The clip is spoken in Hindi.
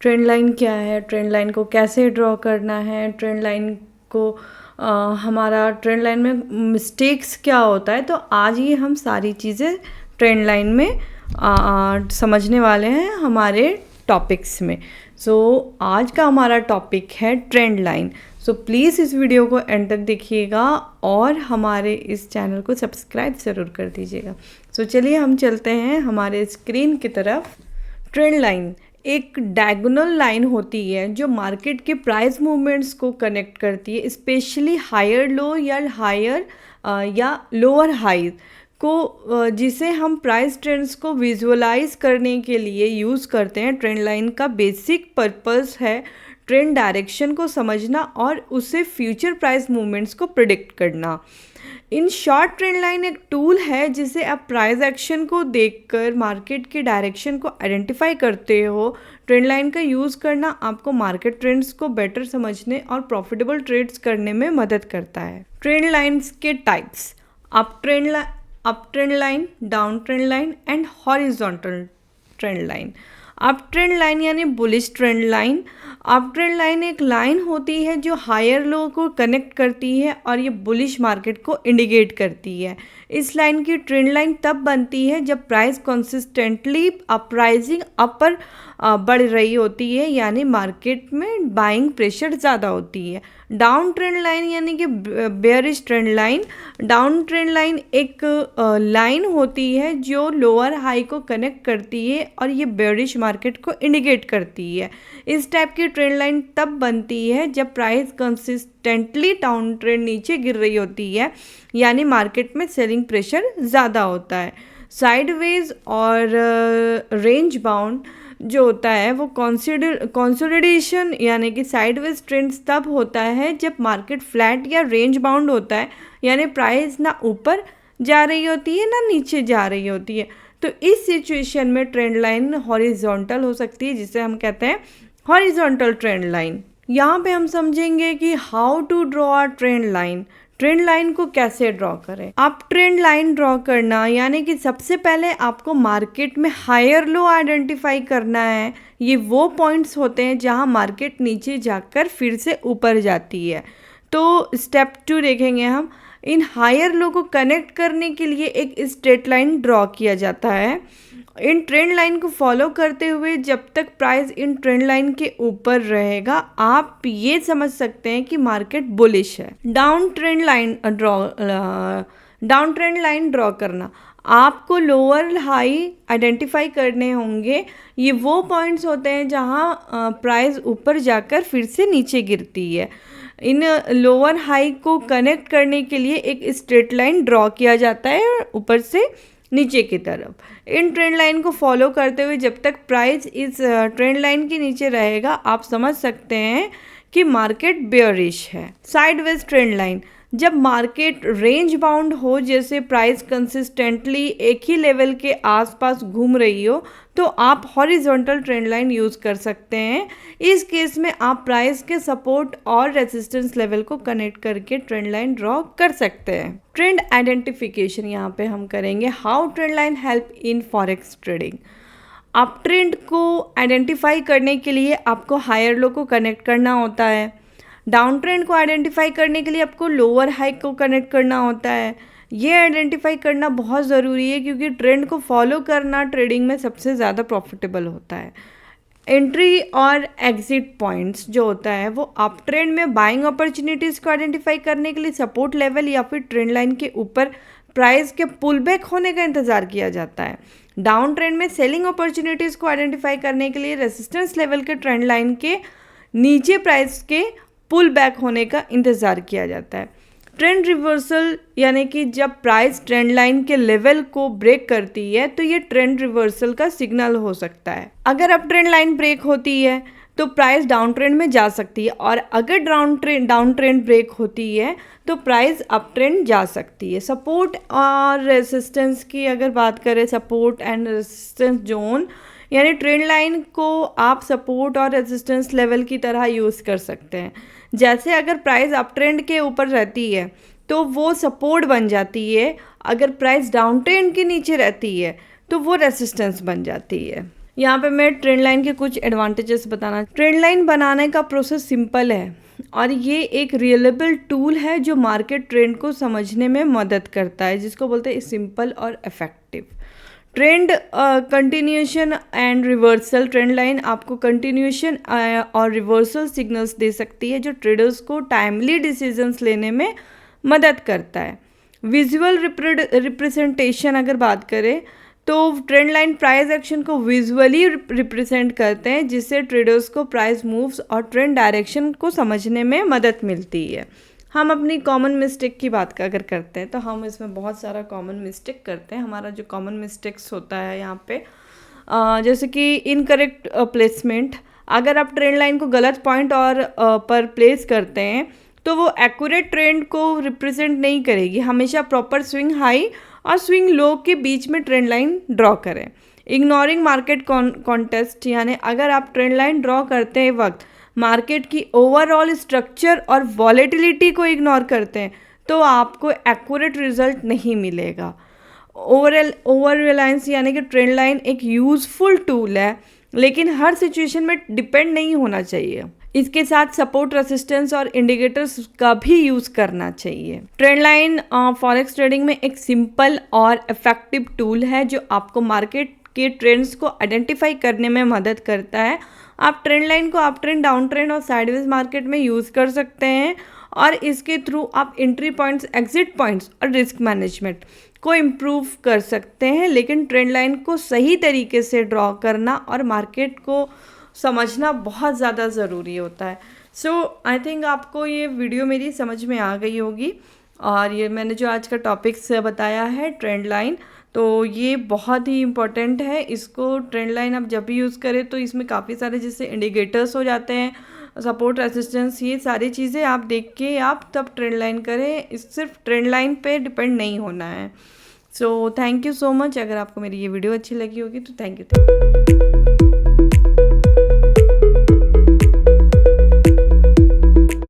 ट्रेंड लाइन क्या है, ट्रेंड लाइन को कैसे ड्रॉ करना है, ट्रेंड लाइन को हमारा ट्रेंड लाइन में मिस्टेक्स क्या होता है। तो आज ये हम सारी चीज़ें ट्रेंड लाइन में समझने वाले हैं हमारे टॉपिक्स में। सो आज का हमारा टॉपिक है ट्रेंड लाइन। सो प्लीज़ इस वीडियो को एंड तक देखिएगा और हमारे इस चैनल को सब्सक्राइब ज़रूर कर दीजिएगा। सो चलिए हम चलते हैं हमारे स्क्रीन की तरफ। ट्रेंड लाइन एक डायगोनल लाइन होती है जो मार्केट के प्राइस मूवमेंट्स को कनेक्ट करती है, स्पेशली हायर लो या हायर या लोअर हाई को, जिसे हम प्राइस ट्रेंड्स को विजुअलाइज करने के लिए यूज़ करते हैं। ट्रेंड लाइन का बेसिक पर्पस है ट्रेंड डायरेक्शन को समझना और उससे फ्यूचर प्राइस मूवमेंट्स को प्रिडिक्ट करना। इन शॉर्ट ट्रेंड लाइन एक टूल है जिसे आप प्राइस एक्शन को देखकर मार्केट के डायरेक्शन को आइडेंटिफाई करते हो। ट्रेंड लाइन का यूज़ करना आपको मार्केट ट्रेंड्स को बेटर समझने और प्रॉफिटेबल ट्रेड्स करने में मदद करता है। ट्रेंड लाइन्स के types: up trend line, down trend line and horizontal trend line. Up trend line यानी bullish trend line. Up trend line एक लाइन होती है जो हायर लो को कनेक्ट करती है और ये बुलिश मार्केट को इंडिकेट करती है। इस लाइन की ट्रेंड लाइन तब बनती है जब प्राइस कंसिस्टेंटली अपराइजिंग अपर बढ़ रही होती है, यानी मार्केट में बाइंग प्रेशर ज़्यादा होती है। डाउन ट्रेंड लाइन यानी कि bearish trend line. Down trend line एक लाइन होती है जो लोअर हाई को कनेक्ट करती है और ये बेयरिश मार्केट को इंडिकेट करती है। इस टाइप की ट्रेंड लाइन तब बनती है जब प्राइस कंसिस्टेंटली डाउन ट्रेंड नीचे गिर रही होती है, यानी मार्केट में सेलिंग प्रेशर ज़्यादा होता है। साइडवेज और रेंज बाउंड जो होता है वो कंसोलिडेशन यानी कि साइडवेज ट्रेंड्स तब होता है जब मार्केट फ्लैट या रेंज बाउंड होता है, यानी प्राइस ना ऊपर जा रही होती है ना नीचे जा रही होती है। तो इस सिचुएशन में ट्रेंड लाइन हॉरिजॉन्टल हो सकती है, जिसे हम कहते हैं हॉरिजॉन्टल ट्रेंड लाइन। यहाँ पे हम समझेंगे कि how to draw a trend line. Trend line को कैसे ड्रॉ करें। आप ट्रेंड लाइन ड्रॉ करना यानी कि सबसे पहले आपको मार्केट में हायर लो आइडेंटिफाई करना है। ये वो पॉइंट्स होते हैं जहां मार्केट नीचे जाकर फिर से ऊपर जाती है। तो स्टेप 2 देखेंगे हम। इन हायर लो को कनेक्ट करने के लिए एक स्ट्रेट लाइन ड्रॉ किया जाता है। इन ट्रेंड लाइन को फॉलो करते हुए जब तक प्राइस इन ट्रेंड लाइन के ऊपर रहेगा, आप ये समझ सकते हैं कि मार्केट बुलिश है। डाउन ट्रेंड लाइन ड्रॉ करना, आपको लोअर हाई आइडेंटिफाई करने होंगे। ये वो पॉइंट्स होते हैं जहां प्राइस ऊपर जाकर फिर से नीचे गिरती है। इन लोअर हाई को कनेक्ट करने के लिए एक स्ट्रेट लाइन ड्रॉ किया जाता है ऊपर से नीचे की तरफ। इन ट्रेंड लाइन को फॉलो करते हुए जब तक प्राइस इस ट्रेंड लाइन के नीचे रहेगा, आप समझ सकते हैं कि मार्केट बेयरिश है। साइडवेज ट्रेंड लाइन, जब मार्केट रेंज बाउंड हो, जैसे प्राइस कंसिस्टेंटली एक ही लेवल के आसपास घूम रही हो, तो आप हॉरिजॉन्टल ट्रेंड लाइन यूज़ कर सकते हैं। इस केस में आप प्राइस के सपोर्ट और रेजिस्टेंस लेवल को कनेक्ट करके ट्रेंड लाइन ड्रॉ कर सकते हैं। ट्रेंड आइडेंटिफिकेशन यहाँ पे हम करेंगे। How trend line help in forex trading. Up trend को आइडेंटिफाई करने के लिए आपको हायर लो को कनेक्ट करना होता है। डाउन ट्रेंड को आइडेंटिफाई करने के लिए आपको लोअर हाई को कनेक्ट करना होता है। ये आइडेंटिफाई करना बहुत ज़रूरी है क्योंकि ट्रेंड को फॉलो करना ट्रेडिंग में सबसे ज़्यादा प्रॉफिटेबल होता है। एंट्री और एग्जिट पॉइंट्स जो होता है वो अप ट्रेंड में बाइंग अपॉर्चुनिटीज़ को आइडेंटिफाई करने के लिए सपोर्ट लेवल या फिर ट्रेंड लाइन के ऊपर प्राइस के पुल बैक होने का इंतज़ार किया जाता है। डाउन ट्रेंड में सेलिंग अपॉर्चुनिटीज़ को आइडेंटिफाई करने के लिए रेजिस्टेंस लेवल के ट्रेंड लाइन के नीचे प्राइस के पुल बैक होने का इंतज़ार किया जाता है। ट्रेंड रिवर्सल यानी कि जब प्राइस ट्रेंड लाइन के लेवल को ब्रेक करती है तो ये ट्रेंड रिवर्सल का सिग्नल हो सकता है। अगर अप ट्रेंड लाइन ब्रेक होती है तो प्राइस डाउन ट्रेंड में जा सकती है, और अगर डाउन ट्रेंड ब्रेक होती है तो प्राइस अप ट्रेंड जा सकती है। सपोर्ट और रेजिस्टेंस की अगर बात करें, सपोर्ट एंड रेजिस्टेंस जोन यानी ट्रेंड लाइन को आप सपोर्ट और रेजिस्टेंस लेवल की तरह यूज़ कर सकते हैं। जैसे अगर प्राइस अप ट्रेंड के ऊपर रहती है तो वो सपोर्ट बन जाती है, अगर प्राइस डाउन ट्रेंड के नीचे रहती है तो वो रेजिस्टेंस बन जाती है। यहाँ पे मैं ट्रेंड लाइन के कुछ एडवांटेजेस बताना। ट्रेंड लाइन बनाने का प्रोसेस सिंपल है और ये एक रियलेबल टूल है जो मार्केट ट्रेंड को समझने में मदद करता है, जिसको बोलते हैं सिंपल और effective. Trend continuation and reversal. Trend line आपको कंटिन्यूएशन और रिवर्सल सिग्नल्स दे सकती है जो ट्रेडर्स को टाइमली डिसीजंस लेने में मदद करता है। विजुअल रिप्रेजेंटेशन अगर बात करें तो ट्रेंड लाइन प्राइस एक्शन को विजुअली रिप्रेजेंट करते हैं, जिससे ट्रेडर्स को प्राइस मूव्स और ट्रेंड डायरेक्शन को समझने में मदद मिलती है। हम अपनी कॉमन मिस्टेक की बात अगर करते हैं तो हम इसमें बहुत सारा कॉमन मिस्टेक करते हैं। हमारा जो कॉमन मिस्टेक्स होता है यहाँ पे जैसे कि इनकरेक्ट प्लेसमेंट। अगर आप ट्रेंड लाइन को गलत पॉइंट और पर प्लेस करते हैं तो वो एक्यूरेट ट्रेंड को रिप्रेजेंट नहीं करेगी। हमेशा प्रॉपर स्विंग हाई और स्विंग लो के बीच में ट्रेंड लाइन ड्रॉ करें। इग्नोरिंग मार्केट कॉन्टेस्ट, यानी अगर आप ट्रेंड लाइन ड्रॉ करते हैं वक्त मार्केट की ओवरऑल स्ट्रक्चर और वॉलेटिलिटी को इग्नोर करते हैं तो आपको एक्यूरेट रिजल्ट नहीं मिलेगा। ओवर रिलायंस, यानी कि ट्रेंड लाइन एक यूज़फुल टूल है लेकिन हर सिचुएशन में डिपेंड नहीं होना चाहिए। इसके साथ सपोर्ट, रेसिस्टेंस और इंडिकेटर्स का भी यूज़ करना चाहिए। ट्रेंड लाइन फॉरेक्स ट्रेडिंग में एक सिंपल और इफेक्टिव टूल है जो आपको मार्केट के ट्रेंड्स को आइडेंटिफाई करने में मदद करता है। आप ट्रेंड लाइन को अप ट्रेंड, डाउन ट्रेंड और साइडवेज मार्केट में यूज़ कर सकते हैं और इसके थ्रू आप एंट्री पॉइंट्स, एग्जिट पॉइंट्स और रिस्क मैनेजमेंट को इम्प्रूव कर सकते हैं। लेकिन ट्रेंड लाइन को सही तरीके से ड्रॉ करना और मार्केट को समझना बहुत ज़्यादा ज़रूरी होता है। सो आई थिंक आपको ये वीडियो मेरी समझ में आ गई होगी और ये मैंने जो आज का टॉपिक्स बताया है ट्रेंड लाइन, तो ये बहुत ही इम्पॉर्टेंट है। इसको ट्रेंड लाइन आप जब भी यूज़ करें तो इसमें काफ़ी सारे जैसे इंडिकेटर्स हो जाते हैं, सपोर्ट, रेसिस्टेंस, ये सारी चीज़ें आप देख के आप तब ट्रेंड लाइन करें। इस सिर्फ ट्रेंड लाइन पे डिपेंड नहीं होना है। So thank you so much. अगर आपको मेरी ये वीडियो अच्छी लगी होगी तो थैंक यू।